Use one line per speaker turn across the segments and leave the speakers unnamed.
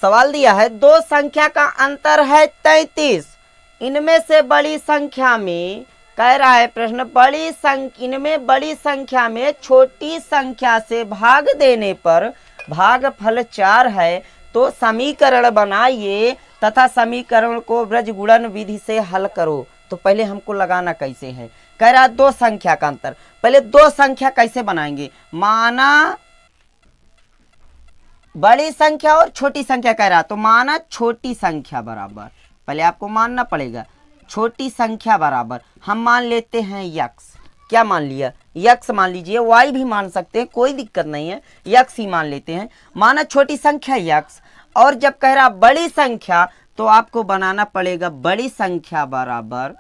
सवाल दिया है दो संख्या का अंतर है 33, इनमें से बड़ी संख्या में, कह रहा है प्रश्न, इनमें बड़ी संख्या में छोटी संख्या से भाग देने पर भागफल 4 है, तो समीकरण बनाइए तथा समीकरण को वृजगुणन विधि से हल करो। तो पहले हमको लगाना कैसे है, कह रहा है दो संख्या का अंतर। पहले दो संख्या कैसे बनाएंगे, माना बड़ी संख्या और छोटी संख्या कह रहा, तो माना छोटी संख्या बराबर, पहले आपको मानना पड़ेगा छोटी संख्या बराबर, हम मान लेते हैं यक्स। क्या मान लिया, यक्स मान लीजिए, वाई भी मान सकते हैं, कोई दिक्कत नहीं है, यक्स ही मान लेते हैं। माना छोटी संख्या यक्स, और जब कह रहा बड़ी संख्या तो आपको बनाना पड़ेगा बड़ी संख्या बराबर,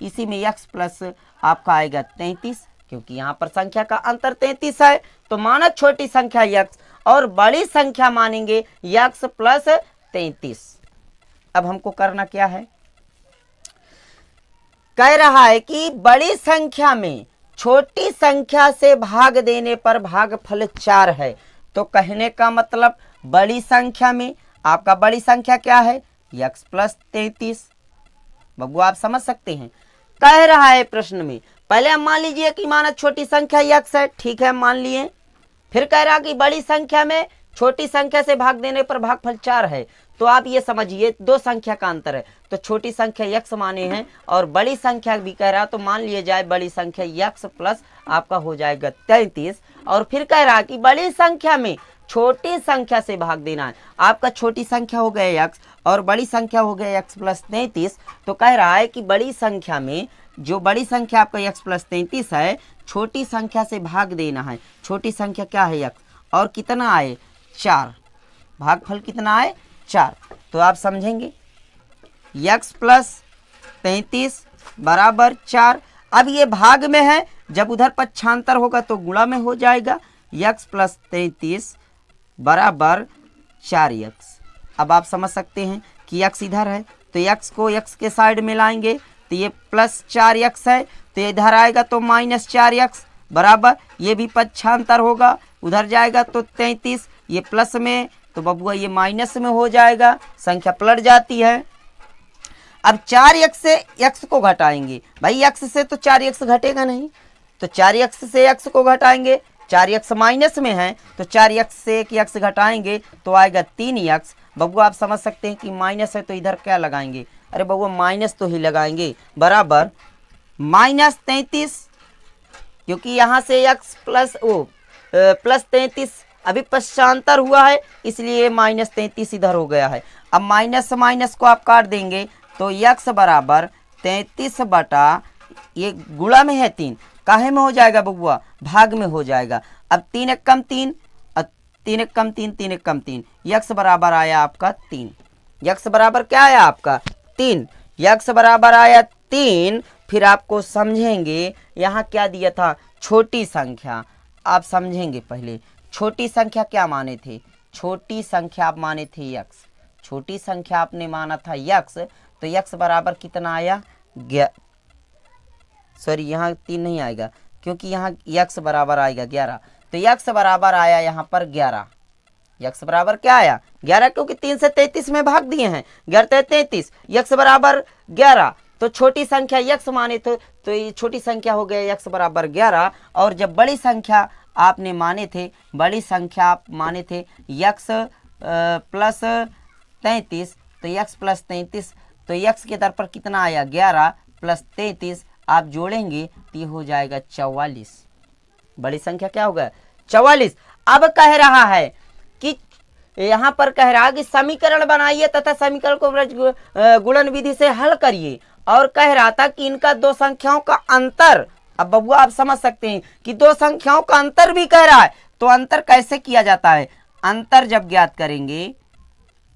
इसी में यक्स प्लस आपका आएगा 33, क्योंकि यहाँ पर संख्या का अंतर 33 है। तो माना छोटी संख्या यक्स और बड़ी संख्या मानेंगे यक्स प्लस 33। अब हमको करना क्या है, कह रहा है कि बड़ी संख्या में छोटी संख्या से भाग देने पर भागफल 4 है। तो कहने का मतलब बड़ी संख्या में आपका बड़ी संख्या क्या है, यक्स प्लस 33। बब्बू आप समझ सकते हैं, कह रहा है प्रश्न में, पहले हम मान लीजिए कि माना छोटी संख्या यक्स है, ठीक है मान लिए। फिर कह रहा कि बड़ी संख्या में छोटी संख्या से भाग देने पर भागफल 4 है। तो आप ये समझिए दो संख्या का अंतर है, तो छोटी संख्या यक्स माने हैं और बड़ी संख्या भी कह रहा, तो मान लिए जाए बड़ी संख्या यक्स प्लस आपका हो जाएगा 33। और फिर कह रहा कि बड़ी संख्या में छोटी संख्या से भाग देना है, आपका छोटी संख्या हो गया यक्स और बड़ी संख्या हो गया यक्स प्लस 33। तो कह रहा है कि बड़ी संख्या में, जो बड़ी संख्या आपका यक्स प्लस 33 है, छोटी संख्या से भाग देना है। छोटी संख्या क्या है यक्स, और कितना आए 4, भागफल कितना आए 4। तो आप समझेंगे यक्स प्लस 33 बराबर 4। अब ये भाग में है, जब उधर पक्षांतर होगा तो गुणा में हो जाएगा, यक्स प्लस 33 बराबर 4 यक्स। अब आप समझ सकते हैं कि यक्स इधर है, तो यक्स को यक्स के साइड में लाएंगे, तो ये प्लस 4 यक्स है, तो इधर आएगा तो माइनस 4 यक्स बराबर, ये भी पक्षांतर होगा, उधर जाएगा तो 33, ये प्लस में, तो बबुआ ये माइनस में हो जाएगा, संख्या पलट जाती है। अब 4 यक्स से यक्स को घटाएंगे, भाई यक्स से तो 4 यक्स घटेगा नहीं, तो 4 यक्स से यक्स को घटाएंगे, 4 यक्स माइनस में है, तो 4 यक्स से 1 यक्स घटाएंगे तो आएगा 3 यक्स। बबुआ आप समझ सकते हैं कि माइनस है तो इधर क्या लगाएंगे, अरे बबुआ माइनस तो ही लगाएंगे, बराबर माइनस 33, क्योंकि यहाँ से यक्स प्लस प्लस 33 अभी पक्षांतर हुआ है, इसलिए माइनस 33 इधर हो गया है। अब माइनस माइनस को आप काट देंगे तो यक्स बराबर 33 बटा, ये गुणा में है 3, काहे में हो जाएगा बबुआ, भाग में हो जाएगा। अब 3 एक कम 3, 3 एक कम 3, 3 एक कम 3, यक्स बराबर आया आपका 3। यक्स बराबर क्या आया आपका 3, यक्स बराबर आया 3। फिर आपको समझेंगे यहाँ क्या दिया था, छोटी संख्या। आप समझेंगे पहले छोटी संख्या क्या माने थे, छोटी संख्या आप माने थे यक्स, छोटी संख्या आपने माना था यक्स, तो यक्स बराबर कितना आया, सॉरी यहाँ 3 नहीं आएगा, क्योंकि यहाँ यक्स बराबर आएगा 11, तो यक्स बराबर आया यहाँ पर 11। यक्स बराबर क्या आया 11, क्योंकि 3 से 33 में भाग दिए हैं, 11 33, यक्स बराबर 11। तो छोटी संख्या यक्स माने तो ये छोटी संख्या हो गया यक्स बराबर 11। और जब बड़ी संख्या आपने माने थे, बड़ी संख्या आप माने थे यक्स प्लस 33, तो यक्स प्लस 33, तो यक्स के दर पर कितना आया 11 प्लस 33, आप जोड़ेंगे तो ये हो जाएगा 44। बड़ी संख्या क्या होगा 44। अब कह रहा है कि यहाँ पर कह रहा है कि समीकरण बनाइए तथा समीकरण को गुणन विधि से हल करिए, और कह रहा था कि इनका दो संख्याओं का अंतर। अब बबुआ आप समझ सकते हैं कि दो संख्याओं का अंतर भी कह रहा है, तो अंतर कैसे किया जाता है, अंतर जब ज्ञात करेंगे,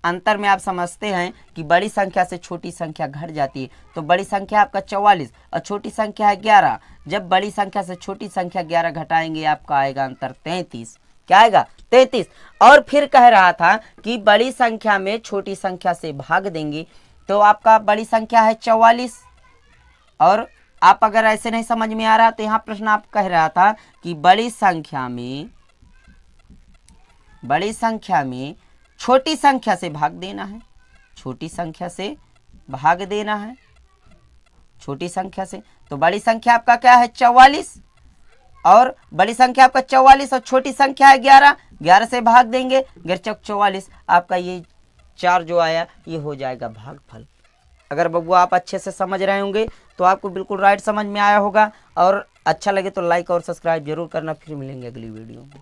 अंतर में आप समझते हैं कि बड़ी संख्या से छोटी संख्या घट जाती है, तो बड़ी संख्या आपका 44 और छोटी संख्या है 11। जब बड़ी संख्या से छोटी संख्या 11 घटाएंगे आपका आएगा अंतर 33। क्या आएगा 33। और फिर कह रहा था कि बड़ी संख्या में छोटी संख्या से भाग देंगे, तो आपका बड़ी संख्या है 44। और आप अगर ऐसे नहीं समझ में आ रहा तो यहाँ प्रश्न आप कह रहा था कि बड़ी संख्या में बड़ी संख्या में छोटी संख्या से भाग देना है, छोटी संख्या से भाग देना है, छोटी संख्या से। तो बड़ी संख्या आपका क्या है 44, और बड़ी संख्या आपका 44 और छोटी संख्या है 11, 11 से भाग देंगे, 44, आपका ये 4 जो आया ये हो जाएगा भागफल। अगर बबुआ आप अच्छे से समझ रहे होंगे तो आपको बिल्कुल राइट समझ में आया होगा, और अच्छा लगे तो लाइक और सब्सक्राइब जरूर करना। फिर मिलेंगे अगली वीडियो में।